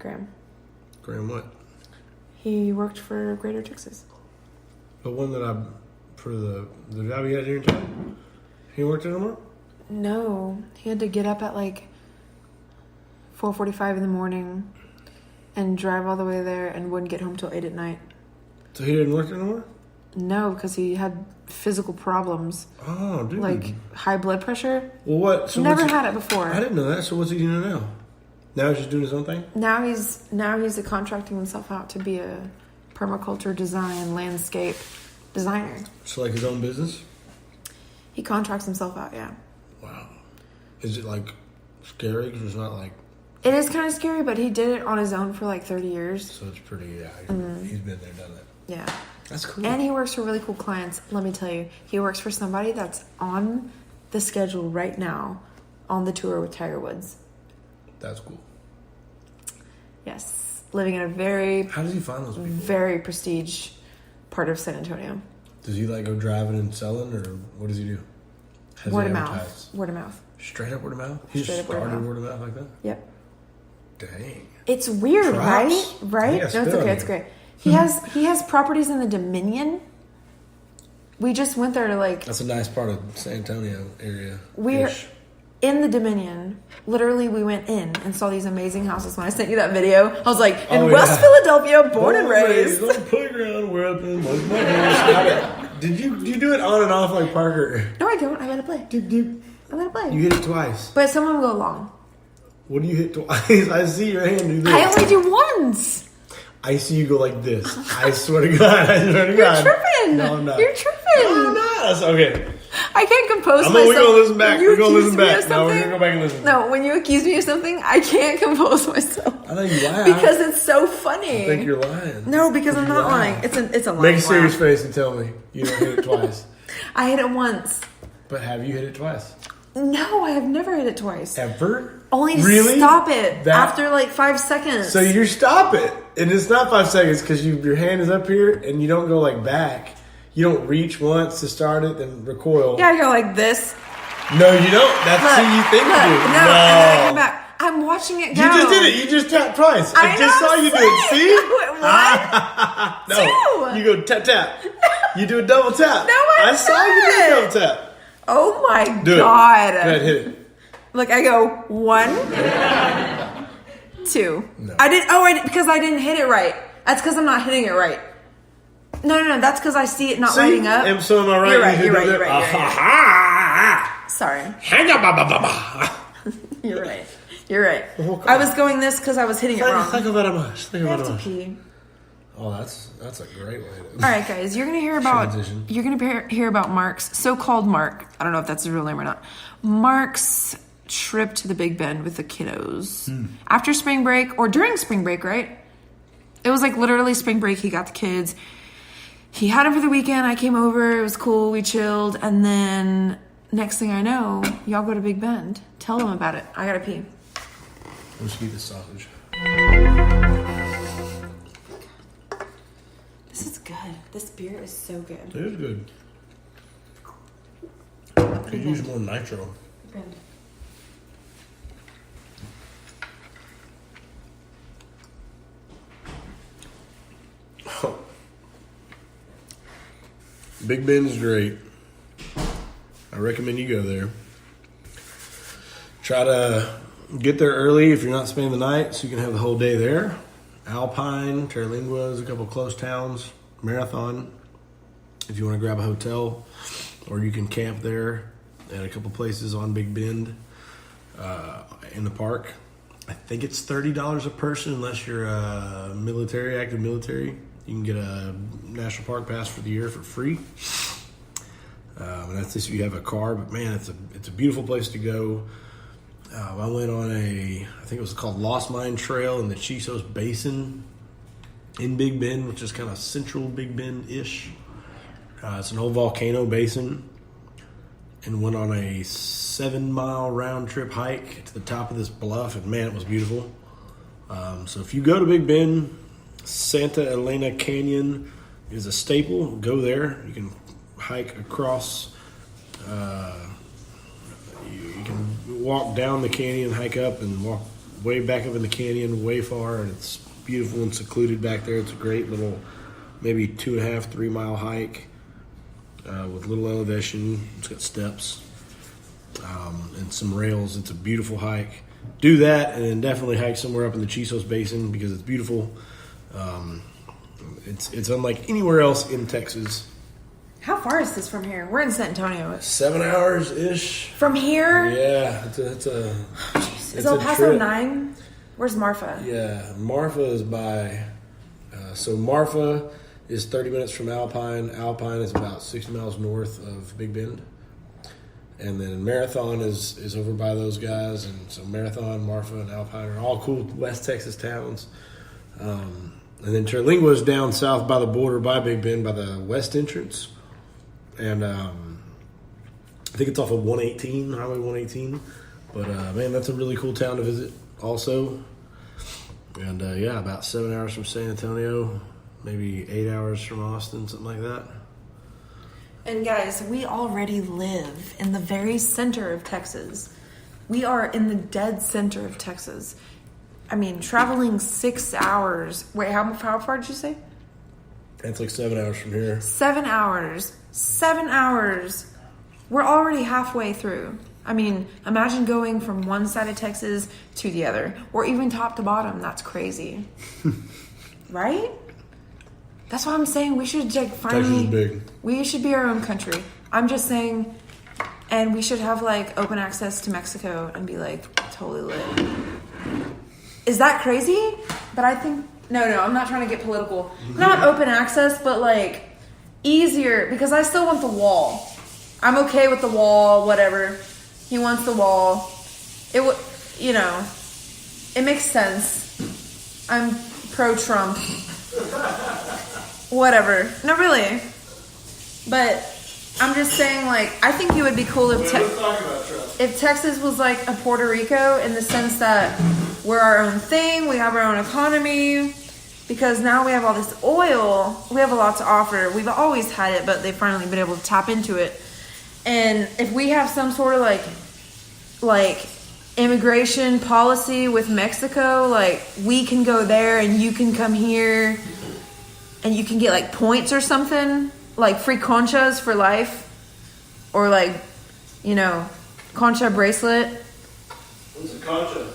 Graham. Graham what? He worked for Greater Texas. The one that for the job he had here in town? He worked there no more? No. He had to get up at like 4:45 in the morning and drive all the way there and wouldn't get home till 8 at night. So he didn't work there no more? No, because he had physical problems. Oh, dude. Like high blood pressure. Well, what? So Never had it before. I didn't know that. So what's he doing now? Now he's just doing his own thing? Now he's contracting himself out to be a permaculture design landscape designer. So like his own business? He contracts himself out, yeah. Wow. Is it like scary? Because it's not like... It is kind of scary, but he did it on his own for like 30 years. So it's pretty, yeah. He's been there, done it. Yeah. That's cool. And he works for really cool clients. Let me tell you, he works for somebody that's on the schedule right now on the tour with Tiger Woods. That's cool. Yes. Living in a very... How does he find those people? Very prestige part of San Antonio. Does he like go driving and selling, or what does he do? Has Word he of advertised? mouth. Word of mouth. Straight up word of mouth? He Straight just up word of started mouth. word of mouth like that? Yep. Dang. It's weird, Props. right? Yeah, No, it's okay. It's great. He has properties in the Dominion. We just went there to like... That's a nice part of San Antonio area. We're in the Dominion. Literally, we went in and saw these amazing houses. When I sent you that video, I was like, in West Philadelphia, born and raised. On the playground, we're up in West Philadelphia. Did you do it on and off like Parker? No, I don't. I let it play. I let it play. You hit it twice. But some of them go long. What do you hit twice? I see your hand do this. I only do once. I see you go like this. I swear to God. I swear to God. You're tripping. No, I'm not. You're tripping. No, I'm not. That's okay. I can't compose myself. We're going to listen back. When you We're going to accuse listen me of back. No, we're going to something- go back and listen. No, when you accuse me of something, I can't compose myself. I know you lie. Because it's so funny. I think you're lying. No, because I'm not lie. lying. It's a lie. Make a serious face and tell me you don't hit it twice. I hit it once. But have you hit it twice? No, I have never hit it twice. Ever? Only to Really? stop it That- after like 5 seconds. So you stop it, and it's not 5 seconds because your hand is up here, and you don't go like back. You don't reach once to start it, then recoil. Yeah, I go like this. No, you don't. That's who you think you do. No, and then I come back. I'm watching it go. You just did it. You just tapped twice. I just saw you do it. See? What? No. You go tap tap. You do a double tap. No, I saw you do a double tap. Oh my Do God. it. Go ahead, hit it. Look, I go 1, 2. No. I did because I didn't hit it right. That's because I'm not hitting it right. No. That's because I see it not lighting up. And so am I right? You're right. You You're did right. that. Sorry. Hang up. You're right. You're right. Well, I was going this because I was hitting it wrong. Think about it much. Think I about have it to much. pee. Oh, that's a great way to. All right, guys, you're gonna hear about Transition. hear about Mark's so-called Mark. I don't know if that's his real name or not. Mark's trip to the Big Bend with the kiddos after spring break or during spring break, right? It was like literally spring break. He got the kids. He had them for the weekend. I came over. It was cool. We chilled, and then next thing I know, y'all go to Big Bend. Tell them about it. I gotta pee. Let's eat the sausage. This is good. This beer is so good. It is good. Could use more nitro. Bend. Big Bend's great. I recommend you go there. Try to get there early if you're not spending the night, so you can have the whole day there. Alpine, Terralinguas, a couple close towns, Marathon. If you want to grab a hotel, or you can camp there at a couple places on Big Bend in the park. I think it's $30 a person unless you're active military. You can get a national park pass for the year for free. And that's if you have a car. But man, it's a beautiful place to go. I went on I think it was called Lost Mine Trail in the Chisos Basin in Big Bend, which is kind of central Big Bend-ish. It's an old volcano basin, and went on a 7-mile round trip hike to the top of this bluff, and man, it was beautiful. So if you go to Big Bend, Santa Elena Canyon is a staple. Go there. You can hike across. You can walk down the canyon, hike up, and walk way back up in the canyon, way far, and it's beautiful and secluded back there. It's a great little, maybe 2.5, 3 mile hike with little elevation. It's got steps and some rails. It's a beautiful hike. Do that, and then definitely hike somewhere up in the Chisos Basin because it's beautiful. It's unlike anywhere else in Texas. How far is this from here? We're in San Antonio. 7 hours ish. From here? Yeah, it's a Jeez. Is El Paso trip. 9? Where's Marfa? Yeah, Marfa is by. So Marfa is 30 minutes from Alpine. Alpine is about 60 miles north of Big Bend. And then Marathon is over by those guys. And so Marathon, Marfa, and Alpine are all cool West Texas towns. And then Terlingua is down south by the border by Big Bend by the west entrance. And I think it's off of 118, Highway 118. But, man, that's a really cool town to visit also. And, yeah, about 7 hours from San Antonio, maybe 8 hours from Austin, something like that. And guys, we already live in the very center of Texas. We are in the dead center of Texas. I mean, traveling 6 hours. Wait, how far did you say? It's like 7 hours from here. 7 hours. 7 hours. We're already halfway through. I mean, imagine going from one side of Texas to the other, or even top to bottom. That's crazy. Right? That's what I'm saying. We should like finally. Texas is big. We should be our own country. I'm just saying, and we should have like open access to Mexico and be like totally lit. Is that crazy? But I think no. I'm not trying to get political. Not open access, but like easier because I still want the wall. I'm okay with the wall. Whatever. He wants the wall. It would, it makes sense. I'm pro-Trump. Whatever. No, really. But I'm just saying, like, I think it would be cool if Texas was like a Puerto Rico in the sense that we're our own thing, we have our own economy, because now we have all this oil. We have a lot to offer. We've always had it, but they've finally been able to tap into it. And if we have some sort of like immigration policy with Mexico, like we can go there and you can come here and you can get like points or something, like free conchas for life, or like, concha bracelet. What's a concha?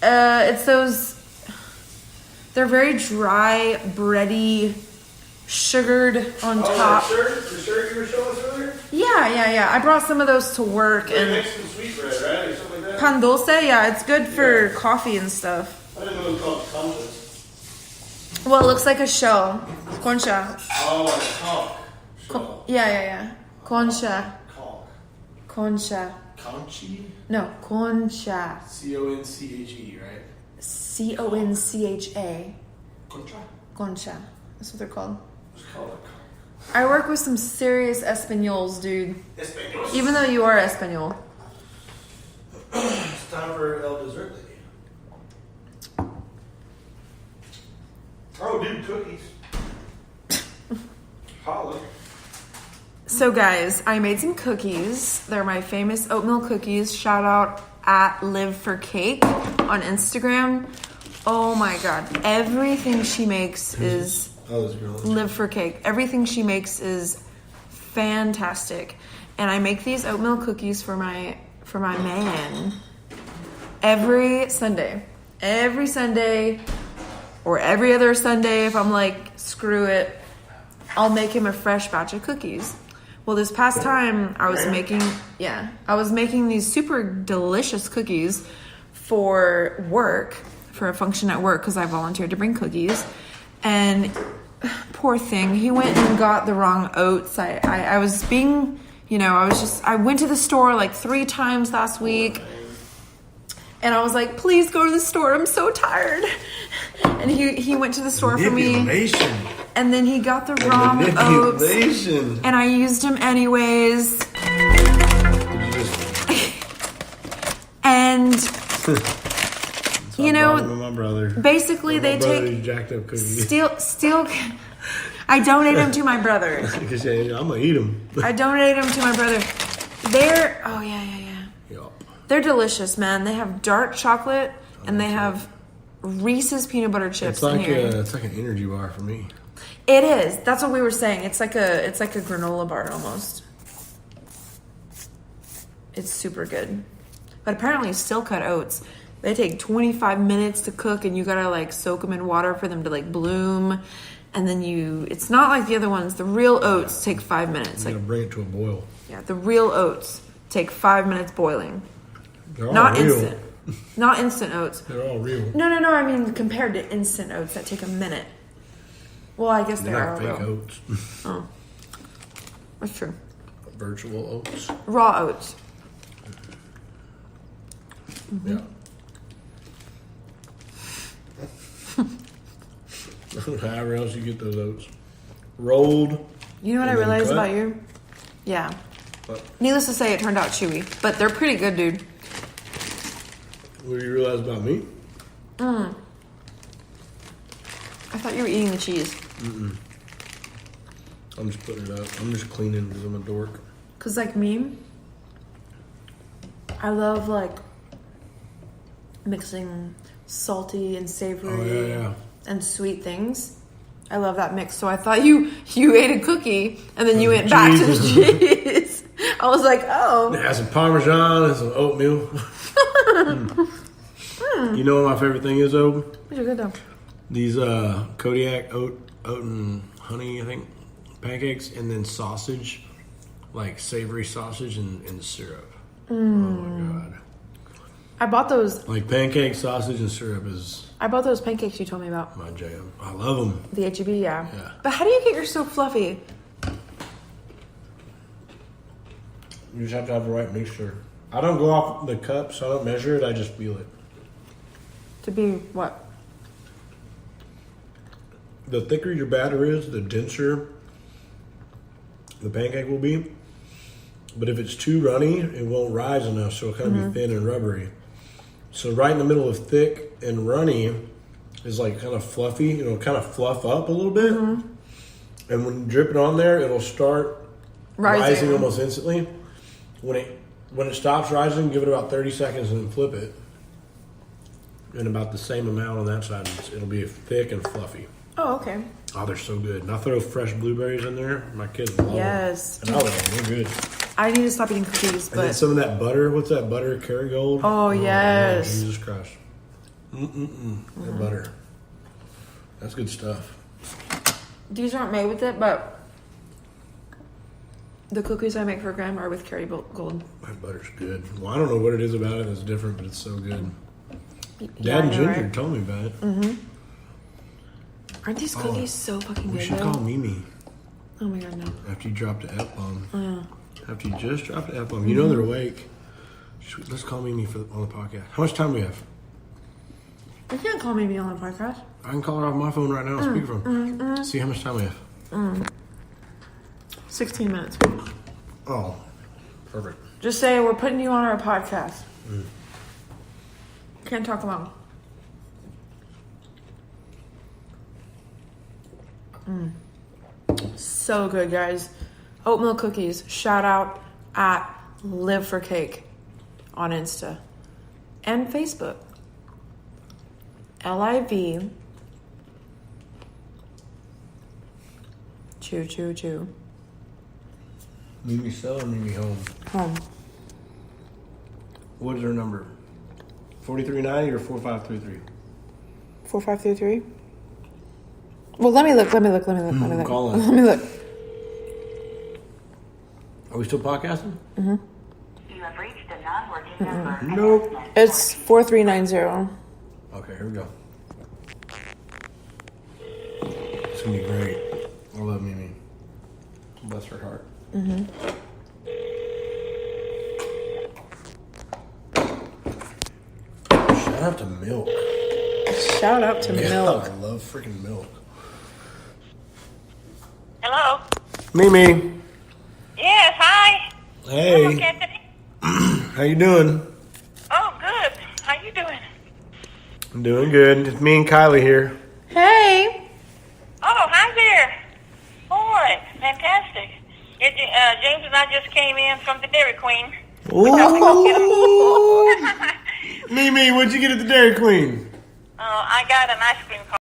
It's those, they're very dry, bready, sugared on top. The shirt you were showing us earlier? Yeah. I brought some of those to work. They And make some sweet bread, right? Or something like that? pan dulce, yeah, it's good for coffee and stuff. I didn't know it was called conchas. Well, it looks like a shell. Concha. Oh, like a conch. Shell. Yeah. Concha. Conch. Concha. Conchi? No, concha. Conche, right? Concha. Concha? Concha. That's what they're called. It's called a conch. I work with some serious Espanols, dude. Españoles. Even though you are Espanol. It's time for El Dessert Lady. Oh, dude, cookies. Holla. So guys, I made some cookies. They're my famous oatmeal cookies. Shout out at Live for Cake on Instagram. Oh my god. Everything she makes is Oh, this girl. Live for Cake. Everything she makes is fantastic. And I make these oatmeal cookies for my man every Sunday. Every Sunday or every other Sunday if I'm like, screw it, I'll make him a fresh batch of cookies. Well, this past time I was making these super delicious cookies for work, for a function at work because I volunteered to bring cookies. And poor thing, he went and got the wrong oats. I was being, I went to the store like 3 times last week. And I was like, please go to the store. I'm so tired. And he went to the store for me. And then he got the wrong oats. And I used them anyways. And my brother. Basically they take jacked up cookies. Still I donate them to my brother. Because I'm gonna eat them. I donate them to my brother. They're They're delicious, man. They have dark chocolate and they have Reese's peanut butter chips It's like in here. it's like an energy bar for me. It is. That's what we were saying. It's like a granola bar almost. It's super good. But apparently still cut oats, they take 25 minutes to cook, and you gotta like soak them in water for them to like bloom. And then it's not like the other ones. The real oats take 5 minutes. You Like, gotta bring it to a boil. yeah, the real oats take 5 minutes boiling. They're all Not real. instant. Not instant oats. They're all real. No. I mean, compared to instant oats that take a minute. Well, I guess they They're are not fake real. oats. Oh, that's true. Virtual oats. Raw oats. Yeah. However else you get those oats. Rolled. You know what I And then realized cut? about you? Yeah. What? Needless to say, it turned out chewy, but they're pretty good, dude. What do you realize about me? I thought you were eating the cheese. I'm just putting it up. I'm just cleaning because I'm a dork. Cause like me, I love like mixing salty and savory Yeah. and sweet things. I love that mix. So I thought you ate a cookie and then you went back to the cheese. I was like, oh. It has some Parmesan and some oatmeal. You know what my favorite thing is, though? These are good though. These Kodiak oat and honey, I think, pancakes, and then sausage, like savory sausage and syrup. Oh my god! I bought those. Like pancake, sausage, and syrup is I bought those pancakes you told me about. my jam. I love them. The HEB, yeah. Yeah. But how do you get yours so fluffy? You just have to have the right mixture. I don't go off the cup, so I don't measure it. I just feel it. To be what? The thicker your batter is, the denser the pancake will be. But if it's too runny, it won't rise enough, so it'll kind of be thin and rubbery. So right in the middle of thick and runny is like kind of fluffy. It'll kind of fluff up a little bit. And when you drip it on there, it'll start rising almost instantly. When it stops rising, give it about 30 seconds and then flip it. And about the same amount on that side, it'll be thick and fluffy. Oh, okay. Oh, they're so good. And I throw fresh blueberries in there. My kids love Yes. them. And I love them. They're good. I need to stop eating cookies, And then but some of that butter. What's that butter? Kerrygold? Oh, yes. Man, Jesus Christ. That butter. That's good stuff. these aren't made with it, but the cookies I make for Grandma are with Kerrygold. My butter's good. Well, I don't know what it is about it that's different, but it's so good. Yeah, Dad and I know, Ginger right? told me about it. Aren't these cookies so fucking We good should though? call Mimi Oh my god, no. after you dropped the F-bomb. Yeah. After you just dropped the F-bomb. You know they're awake. Let's call Mimi on the podcast. How much time do we have? You can't call me on a podcast. I can call her off my phone right now and speak from. See how much time we have. 16 minutes. Oh, perfect. Just say we're putting you on our podcast. Can't talk long. So good, guys. Oatmeal cookies. Shout out at Live for Cake on Insta and Facebook. LIV. Choo choo choo. Mimi sell or Mimi home? Home. What is her number? 4390 or 4533? 4533. Well, let me look. Let me look. Call it. Let me look. Are we still podcasting? You have reached a non-working number. Nope. It's 4390. Okay, here we go. It's gonna be great. I love Mimi. Bless her heart. Shout out to Milk. Shout out to Yeah, Milk. I love freaking Milk. Hello. Mimi, Yes, hi. hey, Hello, Anthony. how you doing? Oh, good. How you doing? I'm doing good. It's me and Kylie here. Hey. Oh, hi there. Boy, fantastic. James and I just came in from the Dairy Queen. Ooh. Mimi, what'd you get at the Dairy Queen? I got an ice cream cone.